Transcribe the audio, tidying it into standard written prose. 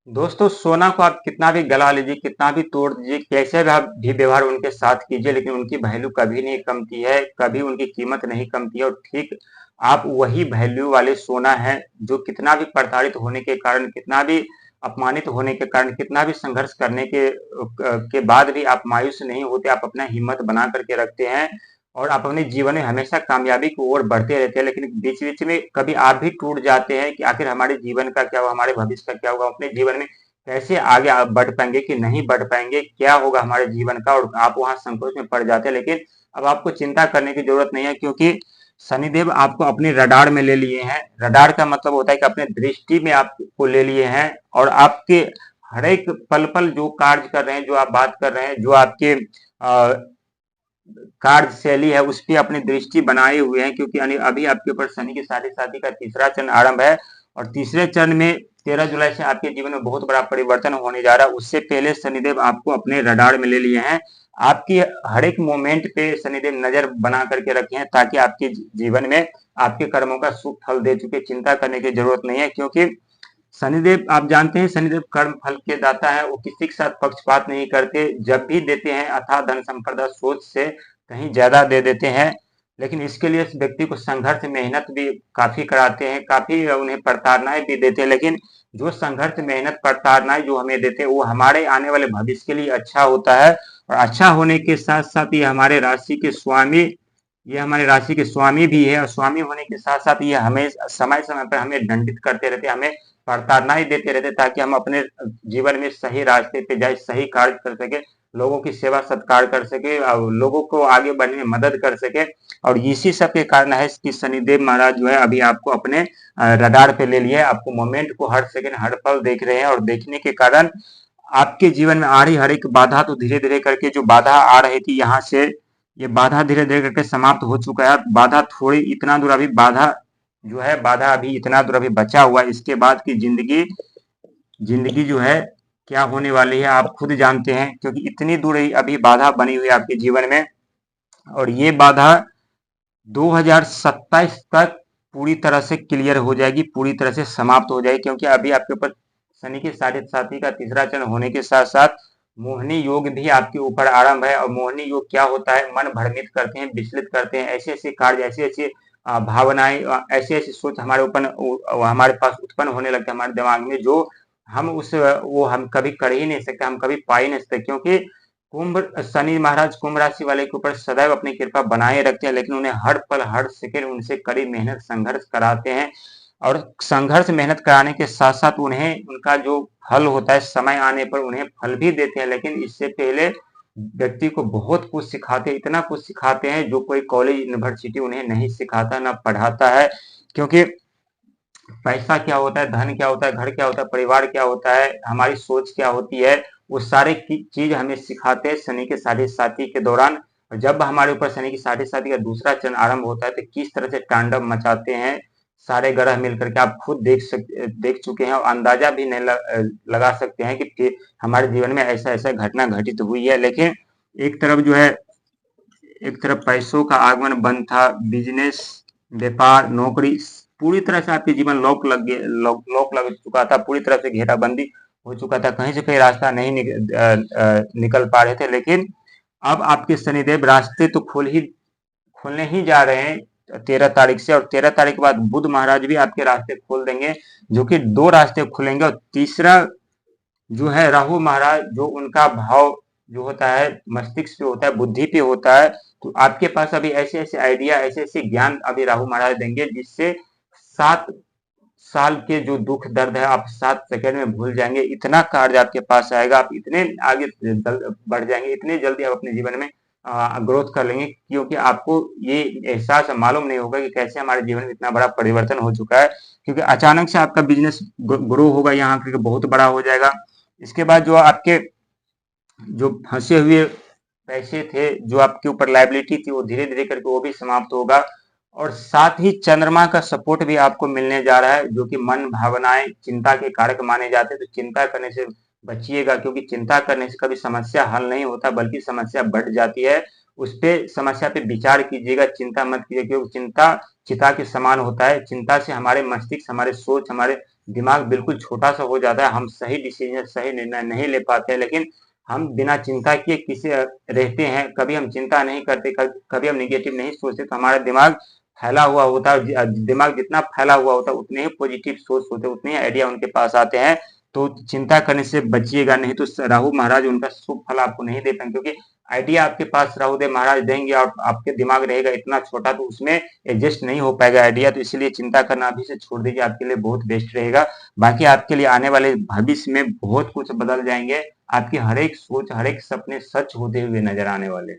दोस्तों, सोना को आप कितना भी गला लीजिए, कितना भी तोड़ दीजिए, कैसे भी आप भी व्यवहार उनके साथ कीजिए, लेकिन उनकी वैल्यू कभी नहीं कमती है, कभी उनकी कीमत नहीं कमती है। और ठीक आप वही वैल्यू वाले सोना है जो कितना भी प्रताड़ित होने के कारण, कितना भी अपमानित होने के कारण, कितना भी संघर्ष करने के बाद भी आप मायूस नहीं होते, आप अपना हिम्मत बना करके रखते हैं और आप अपने जीवन में हमेशा कामयाबी की ओर बढ़ते रहते हैं। लेकिन बीच बीच में कभी आप भी टूट जाते हैं कि आखिर हमारे जीवन का क्या होगा, हमारे भविष्य का क्या होगा, अपने जीवन में कैसे आगे आप बढ़ पाएंगे कि नहीं बढ़ पाएंगे, क्या होगा हमारे जीवन का, और आप वहां संकोच में पड़ जाते हैं। लेकिन अब आपको चिंता करने की जरूरत नहीं है, क्योंकि शनिदेव आपको अपने रडार में ले लिए हैं। रडार का मतलब होता है कि अपने दृष्टि में आपको ले लिए हैं और आपके हर एक पल पल जो कार्य कर रहे हैं, जो आप बात कर रहे हैं, जो आपके कार्यशैली है, उस पर अपनी दृष्टि बनाए हुए हैं। क्योंकि अभी आपके ऊपर शनि की साढ़े साथी का तीसरा चरण आरंभ है और तीसरे चरण में 13 जुलाई से आपके जीवन में बहुत बड़ा परिवर्तन होने जा रहा है। उससे पहले शनिदेव आपको अपने रडार में ले लिए हैं। आपकी हर एक मोमेंट पे शनिदेव नजर बना करके रखे हैं, ताकि आपके जीवन में आपके कर्मों का सुख फल दे चुके, चिंता करने की जरूरत नहीं है। क्योंकि शनिदेव, आप जानते हैं, शनिदेव कर्म फल के दाता है, वो किसी के साथ पक्षपात नहीं करते। जब भी देते हैं अथाह धन संपदा सोच से कहीं ज्यादा दे देते हैं। लेकिन इसके लिए इस व्यक्ति को संघर्ष मेहनत भी काफी कराते हैं, काफी उन्हें प्रताड़नाएं भी देते हैं। लेकिन जो संघर्ष मेहनत प्रताड़नाएं जो हमें देते हैं, वो हमारे आने वाले भविष्य के लिए अच्छा होता है। और अच्छा होने के साथ साथ ये हमारे राशि के स्वामी भी है, और स्वामी होने के साथ साथ ये हमें समय समय पर हमें दंडित करते रहते, हमें प्रताड़नाएं देते रहते, ताकि हम अपने जीवन में सही रास्ते पे जाए, सही कार्य कर सके, लोगों की सेवा सत्कार कर सके और लोगों को आगे बढ़ने में मदद कर सके। और इसी सब के कारण है कि शनिदेव महाराज जो है अभी आपको अपने रडार पे ले लिए, आपको मोमेंट को हर सेकंड हर पल देख रहे हैं। और देखने के कारण आपके जीवन में आ रही हर एक बाधा, तो धीरे धीरे करके जो बाधा आ रही थी यहाँ से, ये बाधा धीरे धीरे करके समाप्त हो चुका है। बाधा थोड़ी इतना दूर अभी बाधा अभी इतना दूर अभी बचा हुआ है। इसके बाद की जिंदगी जिंदगी जो है क्या होने वाली है आप खुद जानते हैं, क्योंकि इतनी दूर अभी बाधा बनी हुई है आपके जीवन में। और ये बाधा 2027 तक पूरी तरह से क्लियर हो जाएगी, पूरी तरह से समाप्त हो जाएगी। क्योंकि अभी आपके ऊपर शनि के साढ़े साथी का तीसरा चरण होने के साथ साथ मोहिनी योग भी आपके ऊपर आरंभ है। और मोहिनी योग क्या होता है? मन भ्रमित करते हैं, विचलित करते हैं, ऐसे ऐसे कार्य, ऐसी ऐसी भावनाएं, ऐसी ऐसी सोच हमारे पास उत्पन्न होने लगता है हमारे दिमाग में, जो हम कभी कर ही नहीं सकते, हम कभी पा ही नहीं सकते। क्योंकि शनि महाराज कुंभ राशि वाले के ऊपर सदैव अपनी कृपा बनाए रखते हैं, लेकिन उन्हें हर पल हर सेकंड उनसे कड़ी मेहनत संघर्ष कराते हैं। और संघर्ष मेहनत कराने के साथ साथ उन्हें उनका जो फल होता है समय आने पर उन्हें फल भी देते हैं। लेकिन इससे पहले व्यक्ति को बहुत कुछ सिखाते हैं, इतना कुछ सिखाते हैं जो कोई कॉलेज यूनिवर्सिटी उन्हें नहीं सिखाता, ना पढ़ाता है। क्योंकि पैसा क्या होता है, धन क्या होता है, घर क्या होता है, परिवार क्या होता है, हमारी सोच क्या होती है, वो सारे चीज हमें सिखाते हैं शनि के साढ़े साथी के दौरान। और जब हमारे ऊपर शनि की साढ़े साथी का दूसरा चरण आरंभ होता है, तो किस तरह से तांडव मचाते हैं सारे ग्रह मिलकर के, आप खुद देख चुके हैं और अंदाजा भी नहीं लगा सकते हैं कि फिर हमारे जीवन में ऐसा ऐसा घटना घटित हुई है। लेकिन एक तरफ जो है, एक तरफ पैसों का आगमन बंद था, बिजनेस, व्यापार, नौकरी, पूरी तरह से आपके जीवन लॉक लग चुका था, पूरी तरह से घेराबंदी हो चुका था, कहीं से कहीं रास्ता नहीं निकल पा रहे थे। लेकिन अब आपके शनिदेव रास्ते तो खोलने ही जा रहे हैं 13 तारीख से। और 13 तारीख के बाद बुध महाराज भी आपके रास्ते खोल देंगे, जो कि दो रास्ते खुलेंगे। और तीसरा जो है राहु महाराज, जो उनका भाव जो होता है मस्तिष्क पे होता है, बुद्धि पे होता है। तो आपके पास अभी ऐसे ऐसे आइडिया, ऐसे ऐसे ज्ञान अभी राहु महाराज देंगे, जिससे 7 साल के जो दुख दर्द है आप 7 सेकंड में भूल जाएंगे। इतना कार्य आपके पास आएगा, आप इतने आगे बढ़ जाएंगे, इतने जल्दी आप अपने जीवन में ग्रोथ कर लेंगे, क्योंकि आपको ये एहसास मालूम नहीं होगा कि कैसे हमारे जीवन में इतना बड़ा परिवर्तन हो चुका है। क्योंकि अचानक से आपका बिजनेस ग्रो होगा, यहाँ क्योंकि बहुत बड़ा हो जाएगा। इसके बाद जो आपके जो फंसे हुए पैसे थे, जो आपके ऊपर लाइबिलिटी थी, वो धीरे धीरे करके वो भी समाप्त होगा। और साथ ही चंद्रमा का सपोर्ट भी आपको मिलने जा रहा है, जो कि मन भावनाएं चिंता के कारक माने जाते हैं। तो चिंता करने से बचिएगा, क्योंकि चिंता करने से कभी समस्या हल नहीं होता, बल्कि समस्या बढ़ जाती है। समस्या पे विचार कीजिएगा, चिंता मत कीजिए, क्योंकि चिंता चिता के समान होता है। चिंता से हमारे मस्तिष्क, हमारे सोच, हमारे दिमाग बिल्कुल छोटा-सा हो जाता है, हम सही डिसीज़न, सही निर्णय नहीं ले पाते हैं, लेकिन हम बिना चिंता किए किसी रहते हैं, कभी हम चिंता नहीं करते, कभी हम नेगेटिव नहीं सोचते, तो हमारा दिमाग फैला हुआ होता है। दिमाग जितना फैला हुआ होता है, उतने ही पॉजिटिव सोच होते हैं, उतने ही आइडिया उनके पास आते हैं। तो चिंता करने से बचिएगा, नहीं तो राहु महाराज उनका शुभ फल आपको नहीं दे पाएंगे, क्योंकि आइडिया आपके पास राहुदेव महाराज देंगे और आपके दिमाग रहेगा इतना छोटा, तो उसमें एडजस्ट नहीं हो पाएगा आइडिया। तो इसलिए चिंता करना अभी से छोड़ दीजिए, आपके लिए बहुत बेस्ट रहेगा। बाकी आपके लिए आने वाले भविष्य में बहुत कुछ बदल जाएंगे, आपकी हर एक सोच, हर एक सपने सच होते हुए नजर आने वाले।